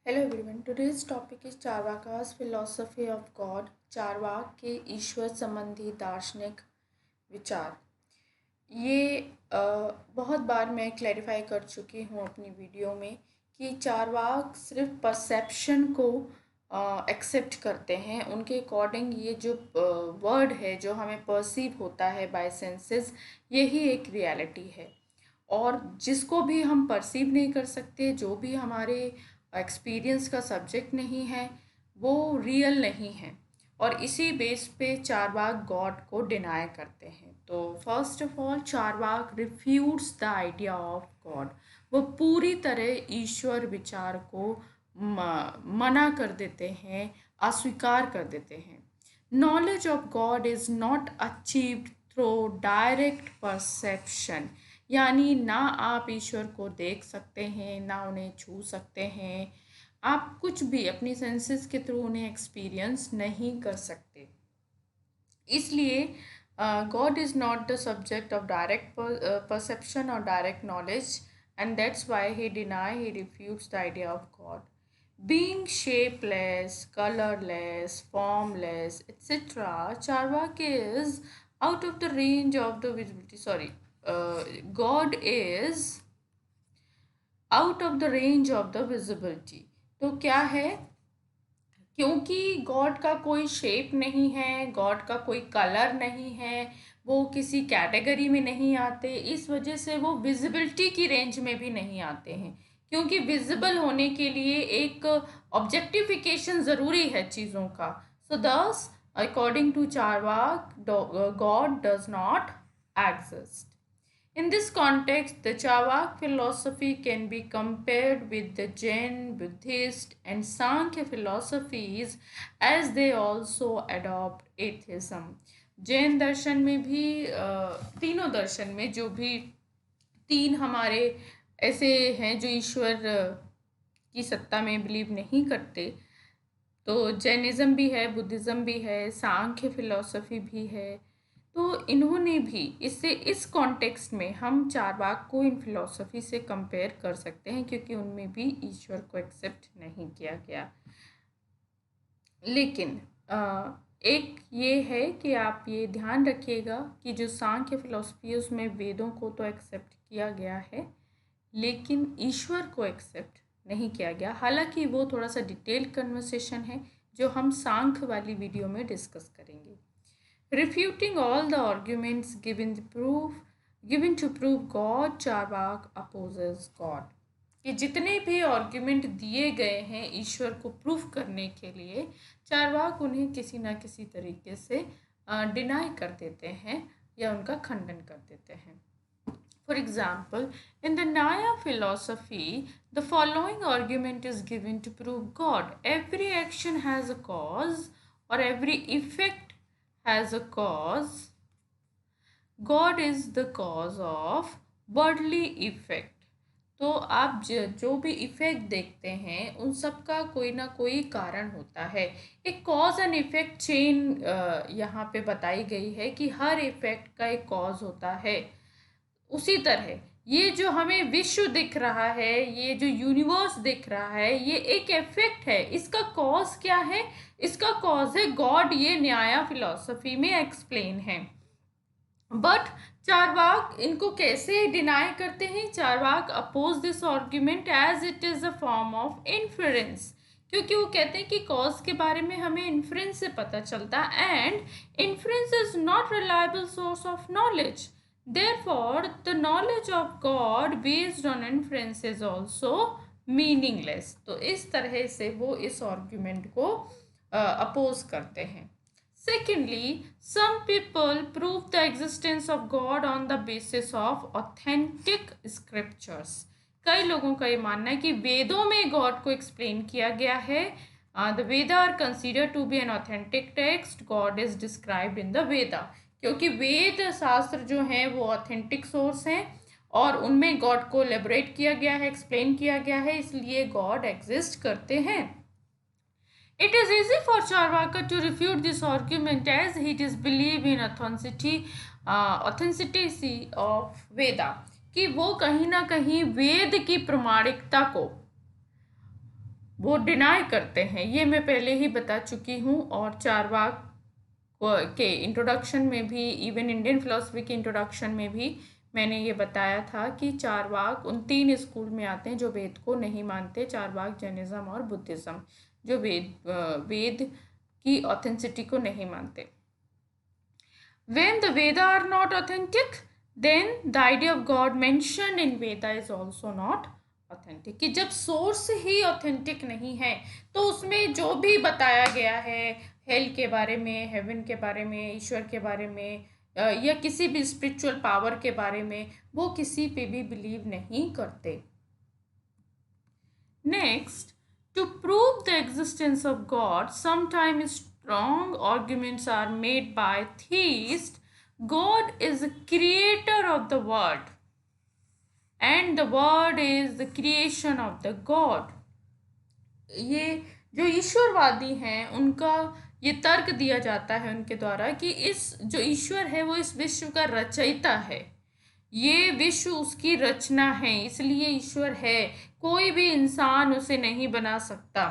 Hello everyone. Today's topic is Charvaka's philosophy of God. Charvaka के ईश्वर संबंधी दार्शनिक विचार। ये बहुत बार मैं क्लैरिफाई कर चुकी हूँ अपनी वीडियो में कि चारवाक सिर्फ परसेप्शन को एक्सेप्ट करते हैं। उनके अकॉर्डिंग ये जो वर्ड है जो हमें परसीव होता है बाय सेंसेस, यही एक रियलिटी है। और जिसको भी हम परसीव नहीं कर सकते, जो भी हमारे एक्सपीरियंस का सब्जेक्ट नहीं है, वो रियल नहीं है। और इसी बेस पे चारवाक गॉड को डिनाई करते हैं। तो first of all Charvaka refutes the idea of God. वो पूरी तरह ईश्वर विचार को मना कर देते हैं, अस्वीकार कर देते हैं। Knowledge of God is not achieved through direct perception, यानी ना आप ईश्वर को देख सकते हैं, ना उन्हें छू सकते हैं। आप कुछ भी अपनी सेंसेस के थ्रू उन्हें एक्सपीरियंस नहीं कर सकते। इसलिए God is not the subject of direct perception और direct knowledge, and that's why he deny, he refutes the idea of God. Being shapeless, colorless, formless, etc., Charvak is out of the range of the visibility. Sorry, God is out of the range of the visibility. तो क्या है? क्योंकि God का कोई shape नहीं है, God का कोई कलर नहीं है, वो किसी कैटेगरी में नहीं आते, इस वजह से वो विजिबिलिटी की रेंज में भी नहीं आते हैं। क्योंकि विजिबल होने के लिए एक ऑब्जेक्टिफिकेशन ज़रूरी है चीज़ों का। So thus according to Charvaka, God does not exist. In this context, the Charvak philosophy can be compared with the Jain, Buddhist, and Sankhya philosophies, as they also adopt atheism. Jain दर्शन में भी तीनों दर्शन में जो भी तीन हमारे ऐसे हैं जो ईश्वर की सत्ता में बिलीव नहीं करते, तो जैनिज़्म भी है, बुद्धिज़्म भी है, सांख्य फिलॉसफी भी है। तो इन्होंने भी इस कॉन्टेक्स्ट में हम चारवाक को इन फिलॉसफी से कंपेयर कर सकते हैं, क्योंकि उनमें भी ईश्वर को एक्सेप्ट नहीं किया गया। लेकिन एक ये है कि आप ये ध्यान रखिएगा कि जो सांख्य फिलॉसफी है उसमें वेदों को तो एक्सेप्ट किया गया है, लेकिन ईश्वर को एक्सेप्ट नहीं किया गया। हालांकि वो थोड़ा सा डिटेल्ड कन्वर्सेशन है जो हम सांख्य वाली वीडियो में डिस्कस करेंगे। Refuting all the arguments given to prove God, Charvak opposes God. कि जितने भी आर्ग्यूमेंट दिए गए हैं ईश्वर को प्रूफ करने के लिए, चारवाक उन्हें किसी ना किसी तरीके से डिनाई कर देते हैं या उनका खंडन कर देते हैं। For example, in the Nyaya philosophy, the following argument is given to prove God. Every action has a cause, or every effect has a cause. God is the cause of worldly effect. तो आप जो भी effect देखते हैं उन सब का कोई ना कोई कारण होता है। एक कॉज एंड इफेक्ट चेन यहाँ पे बताई गई है कि हर इफेक्ट का एक कॉज होता है। उसी तरह ये जो हमें विश्व दिख रहा है, ये जो यूनिवर्स दिख रहा है, ये एक इफेक्ट है। इसका कॉज क्या है? इसका कॉज है गॉड। ये न्याय फिलॉसफी में एक्सप्लेन है। बट चारवाक इनको कैसे डिनाई करते हैं? Charvaka oppose this argument as it is a form of inference, क्योंकि वो कहते हैं कि कॉज के बारे में हमें इन्फ्रेंस से पता चलता, and inference is not reliable source of knowledge. Therefore, the knowledge of God based on inference is also meaningless. तो इस तरह से वो इस आर्ग्यूमेंट को अपोज करते हैं। Secondly, some people prove the existence of God on the basis of authentic scriptures. कई लोगों का ये मानना है कि वेदों में गॉड को एक्सप्लेन किया गया है। The Veda are considered to be an authentic text. God is described in the Veda. क्योंकि वेद शास्त्र जो हैं वो ऑथेंटिक सोर्स हैं और उनमें गॉड को एलेबोरेट किया गया है, एक्सप्लेन किया गया है, इसलिए गॉड एग्जिस्ट करते हैं। It is easy for Charvaka to refute this argument as he disbelieves in authenticity of Veda, कि वो कहीं ना कहीं वेद की प्रमाणिकता को वो डिनाई करते हैं, ये मैं पहले ही बता चुकी हूँ। और चारवाक के इंट्रोडक्शन में भी, इवन इंडियन फिलोसफी के इंट्रोडक्शन में भी मैंने ये बताया था कि चारवाक उन 3 स्कूल में आते हैं जो वेद को नहीं मानते, चारवाक, जैनिज्म और बुद्धिज्म, जो वेद की ऑथेंटिसिटी को नहीं मानते। When the Veda are not authentic, then the idea of God mentioned in Veda is also not authentic. कि जब सोर्स ही ऑथेंटिक नहीं है तो उसमें जो भी बताया गया है हेल के बारे में, हेवन के बारे में, ईश्वर के बारे में, या किसी भी स्पिरिचुअल पावर के बारे में, वो किसी पे भी बिलीव नहीं करते। Next, to prove the existence of God, sometimes strong arguments are made by theists. God is the creator of the world and the world is the creation of the God. ये जो ईश्वरवादी हैं उनका ये तर्क दिया जाता है उनके द्वारा कि इस जो ईश्वर है वो इस विश्व का रचयिता है, ये विश्व उसकी रचना है, इसलिए ईश्वर है, कोई भी इंसान उसे नहीं बना सकता।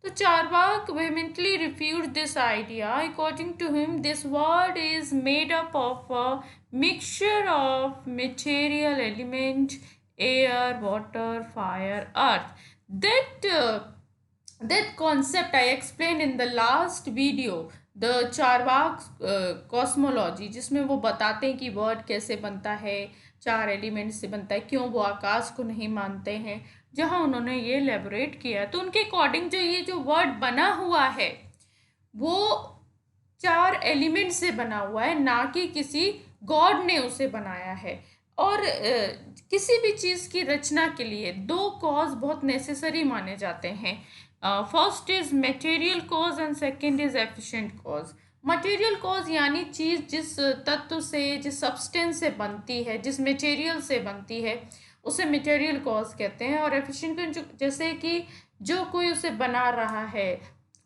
तो Charvaka vehemently refute this idea. According to him, this world is made up of a mixture of material element, air, water, fire, earth. That concept I explained in the last video, the Charvaka cosmology, जिसमें वो बताते हैं कि word कैसे बनता है, 4 element से बनता है, क्यों वो आकाश को नहीं मानते हैं, जहाँ उन्होंने ये एलेबोरेट किया। तो उनके अकॉर्डिंग जो ये जो वर्ड बना हुआ है वो 4 एलिमेंट से बना हुआ है, ना कि किसी गॉड ने उसे बनाया है। और किसी भी चीज़ की रचना के लिए 2 कॉज बहुत नेसेसरी माने जाते हैं। First is material cause and second is efficient cause. Material cause यानी चीज़ जिस तत्व से, जिस सब्सटेंस से बनती है, जिस मटेरियल से बनती है, उसे मटेरियल कॉज कहते हैं। और एफिशिएंट, जैसे कि जो कोई उसे बना रहा है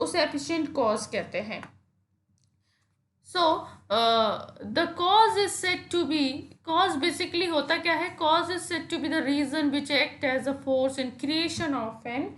उसे एफिशिएंट कॉज कहते हैं। So the cause is said to be, cause basically होता क्या है, cause is said to be the reason which act as a force in creation of an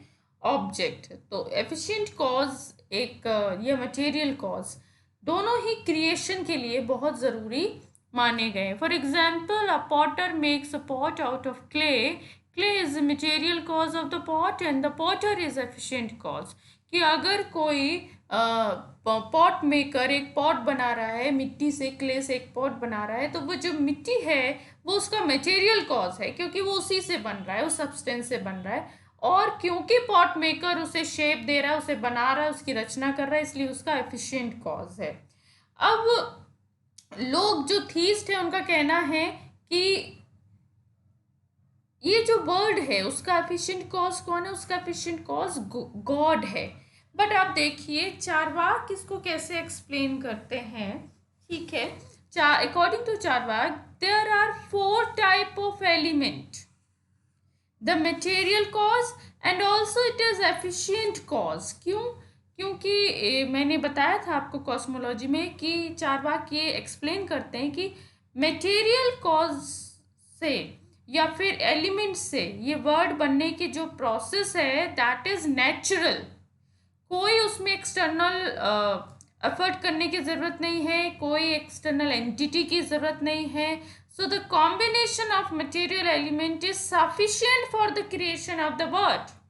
object. तो एफिशिएंट कॉज एक या मटेरियल कॉज, दोनों ही creation के लिए बहुत ज़रूरी माने गए। For example, a Potter makes a pot out of clay, clay is the material cause of the pot and the Potter is efficient cause. कि अगर कोई पॉट मेकर एक पॉट बना रहा है, मिट्टी से, क्ले से एक पॉट बना रहा है, तो वो जो मिट्टी है वो उसका मटेरियल कॉज है, क्योंकि वो उसी से बन रहा है, उस सब्सटेंस से बन रहा है। और क्योंकि पॉट मेकर उसे शेप दे रहा है, उसे बना रहा है, उसकी रचना कर रहा है, इसलिए उसका एफिशिएंट कॉज है। अब लोग जो थीस्ट है उनका कहना है कि ये जो वर्ड है उसका एफिशिएंट कॉज कौन है, उसका एफिशिएंट कॉज गॉड है। बट आप देखिए चारवाक इसको कैसे एक्सप्लेन करते हैं। ठीक है, according to Charvaka there are 4 type of element, the material cause and also it is efficient cause. क्यों? क्योंकि मैंने बताया था आपको कॉस्मोलॉजी में कि चारवाक ये एक्सप्लेन करते हैं कि मटेरियल कॉज से या फिर एलिमेंट से ये वर्ड बनने की जो प्रोसेस है दैट इज नेचुरल, कोई उसमें एक्सटर्नल एफर्ट करने की ज़रूरत नहीं है, कोई एक्सटर्नल एंटिटी की ज़रूरत नहीं है। So the combination of material element is sufficient for the creation of the world.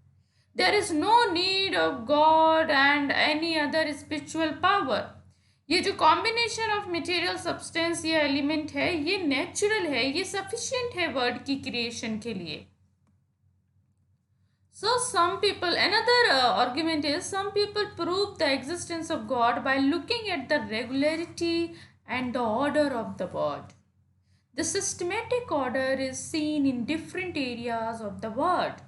There is no need of God and any other spiritual power. ये जो कॉम्बिनेशन ऑफ मटेरियल सब्सटेंस या element है ये natural है, ये sufficient है word की creation के लिए। So some people, another argument is, some people prove the existence of God by looking at the regularity and the order of the world. The systematic order is seen in different areas of the world.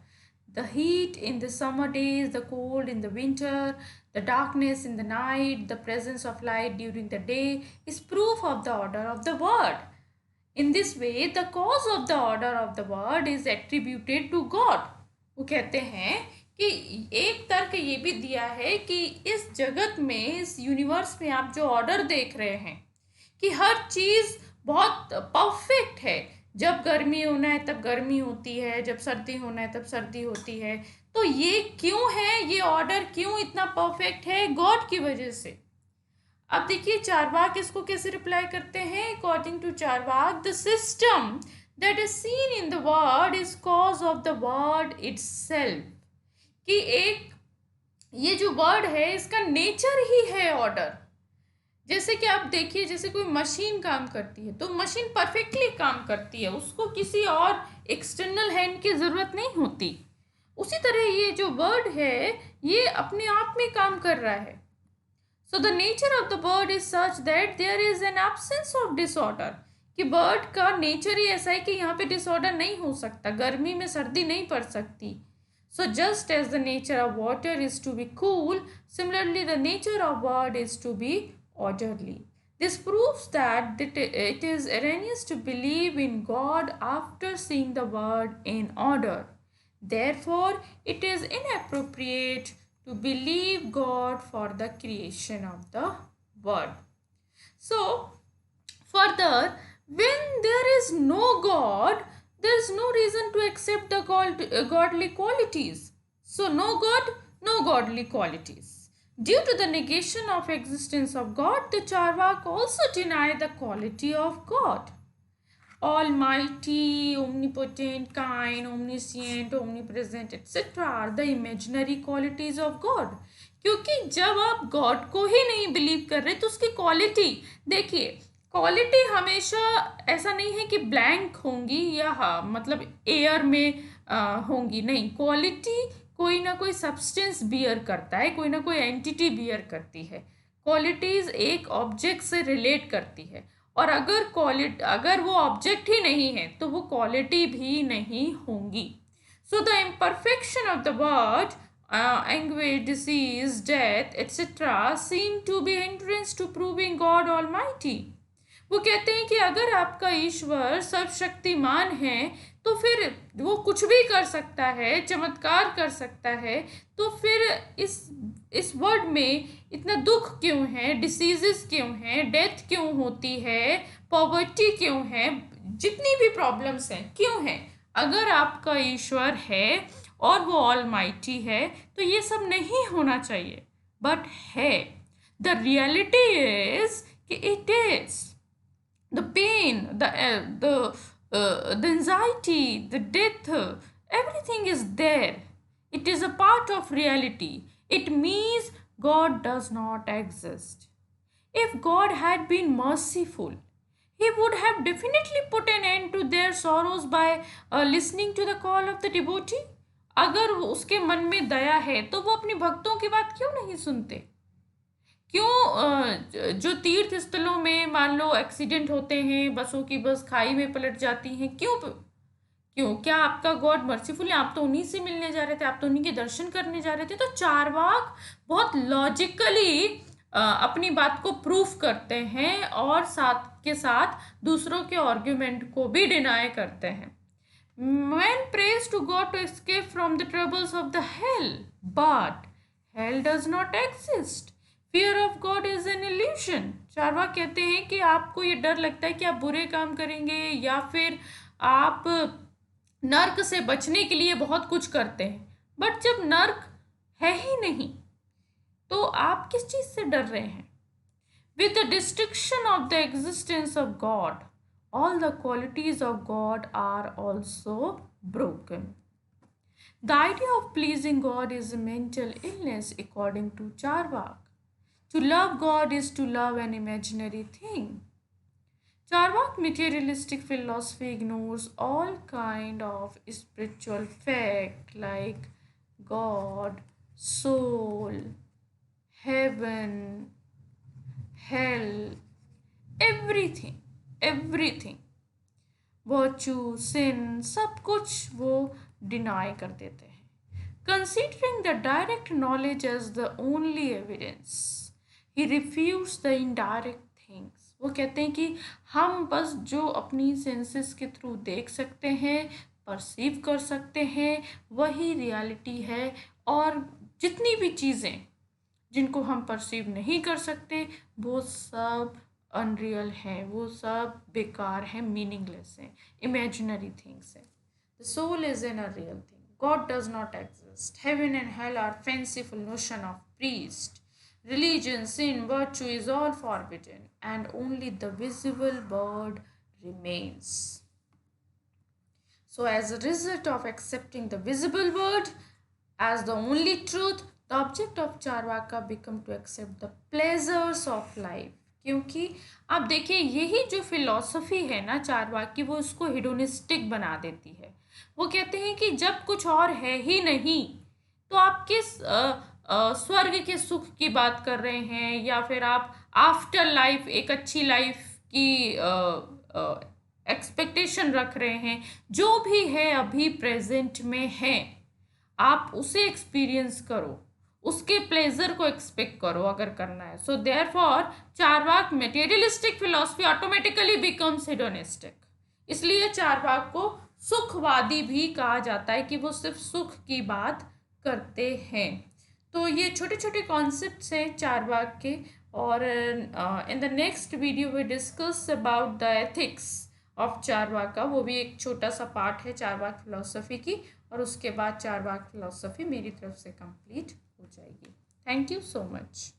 The heat in the summer days, the cold in the winter, the darkness in the night, the presence of light during the day is proof of the order of the world. In this way, the cause of the order of the world is attributed to God. वो कहते हैं कि एक तर्क ये भी दिया है कि इस जगत में, इस यूनिवर्स में आप जो ऑर्डर देख रहे हैं कि हर चीज़ बहुत परफेक्ट है, जब गर्मी होना है तब गर्मी होती है, जब सर्दी होना है तब सर्दी होती है। तो ये क्यों है, ये ऑर्डर क्यों इतना परफेक्ट है? गॉड की वजह से। अब देखिए चारवाक इसको कैसे रिप्लाई करते हैं। According to Charvaka, the system that is seen in the world is cause of the world itself. कि एक ये जो वर्ड है इसका नेचर ही है ऑर्डर। जैसे कि आप देखिए, जैसे कोई मशीन काम करती है तो मशीन परफेक्टली काम करती है, उसको किसी और एक्सटर्नल हैंड की ज़रूरत नहीं होती। उसी तरह ये जो वर्ड है ये अपने आप में काम कर रहा है। So the nature of the world is such that there is an absence of disorder. कि वर्ड का नेचर ही ऐसा है कि यहाँ पे डिसऑर्डर नहीं हो सकता, गर्मी में सर्दी नहीं पड़ सकती। So just as the nature of water is to be cool, similarly the nature of word is to be orderly. This proves that it is erroneous to believe in God after seeing the word in order. Therefore, it is inappropriate to believe God for the creation of the word. So, further, when there is no God, there is no reason to accept the godly qualities. So no God, no godly qualities. Due to the negation of existence of God, the Charvak also deny the quality of God. Almighty, omnipotent, kind, omniscient, omnipresent, etc. are the imaginary qualities of God. क्योंकि जब आप God को ही नहीं believe कर रहे तो उसकी quality देखिए। क्वालिटी हमेशा ऐसा नहीं है कि ब्लैंक होंगी या मतलब एयर में होंगी, नहीं। क्वालिटी कोई ना कोई सब्सटेंस बियर करता है, कोई ना कोई एंटिटी बियर करती है। क्वालिटीज एक ऑब्जेक्ट से रिलेट करती है, और अगर वो ऑब्जेक्ट ही नहीं है तो वो क्वालिटी भी नहीं होंगी। So the imperfection of the word anguish, disease, death, etc. seem to be hindrance to proving God Almighty. वो कहते हैं कि अगर आपका ईश्वर सर्वशक्तिमान है तो फिर वो कुछ भी कर सकता है, चमत्कार कर सकता है, तो फिर इस वर्ड में इतना दुख क्यों है, डिसीजेस क्यों हैं, डेथ क्यों होती है, पॉवर्टी क्यों है, जितनी भी प्रॉब्लम्स हैं क्यों हैं? अगर आपका ईश्वर है और वो ऑलमाइटी है तो ये सब नहीं होना चाहिए, बट है। द रियलिटी इज कि it is the pain, the anxiety, the death, everything is there. It is a part of reality. It means God does not exist. If God had been merciful, he would have definitely put an end to their sorrows by listening to the call of the devotee. अगर उसके मन में दया है तो वो अपने भक्तों की बात क्यों नहीं सुनते? क्यों जो तीर्थ स्थलों में मान लो एक्सीडेंट होते हैं, बसों की बस खाई में पलट जाती हैं, क्यों क्या आपका गॉड मर्सीफुल है? आप तो उन्हीं से मिलने जा रहे थे, आप तो उन्हीं के दर्शन करने जा रहे थे। तो चारवाक बहुत लॉजिकली अपनी बात को प्रूफ करते हैं और साथ के साथ दूसरों के आर्ग्यूमेंट को भी डिनाई करते हैं। Man prays to God to escape from the troubles of the hell, but hell does not exist. Fear of God is an illusion. Charvaka कहते हैं कि आपको ये डर लगता है कि आप बुरे काम करेंगे या फिर आप नर्क से बचने के लिए बहुत कुछ करते हैं, बट जब नर्क है ही नहीं तो आप किस चीज़ से डर रहे हैं? With the destruction of the existence of God, all the qualities of God are also broken. The idea of pleasing God is a mental illness according to Charvak. To love God is to love an imaginary thing. Charvak materialistic philosophy ignores all kind of spiritual fact like God, soul, heaven, hell, everything, virtue, sin, सब कुछ वो deny कर देते हैं। Considering the direct knowledge as the only evidence, he refutes the indirect things. वो कहते हैं कि हम बस जो अपनी सेंसेस के थ्रू देख सकते हैं, परसीव कर सकते हैं, वही रियलिटी है, और जितनी भी चीज़ें जिनको हम परसीव नहीं कर सकते वो सब अनरियल हैं, वो सब बेकार हैं, मीनिंगलेस हैं, इमेजिनरी थिंग्स हैं. The soul is in a real thing. God does not exist. Heaven and hell are fanciful notion of priest. Religion, sin, virtue is all forbidden, and only the visible word remains. So, as a result of accepting the visible word as the only truth, the object of Charvaka become to accept the pleasures of life. क्योंकि आप देखिए यही जो philosophy है ना चारवाक की, वो उसको हिडोनिस्टिक बना देती है. वो कहते हैं कि जब कुछ और है ही नहीं तो आप किस स्वर्ग के सुख की बात कर रहे हैं, या फिर आप आफ्टर लाइफ एक अच्छी लाइफ की एक्सपेक्टेशन रख रहे हैं. जो भी है अभी प्रेजेंट में है, आप उसे एक्सपीरियंस करो, उसके प्लेजर को एक्सपेक्ट करो अगर करना है. So therefore Charvaka materialistic philosophy automatically becomes hedonistic. इसलिए चारवाक को सुखवादी भी कहा जाता है कि वो सिर्फ सुख की बात करते हैं. तो ये छोटे छोटे कॉन्सेप्ट्स हैं चारवाक के. और in the next video we discuss about the ethics of Charvaka. वो भी एक छोटा सा पार्ट है चारवाक फिलोसफी की, और उसके बाद चारवाक फिलोसफी मेरी तरफ से कंप्लीट हो जाएगी. Thank you so much.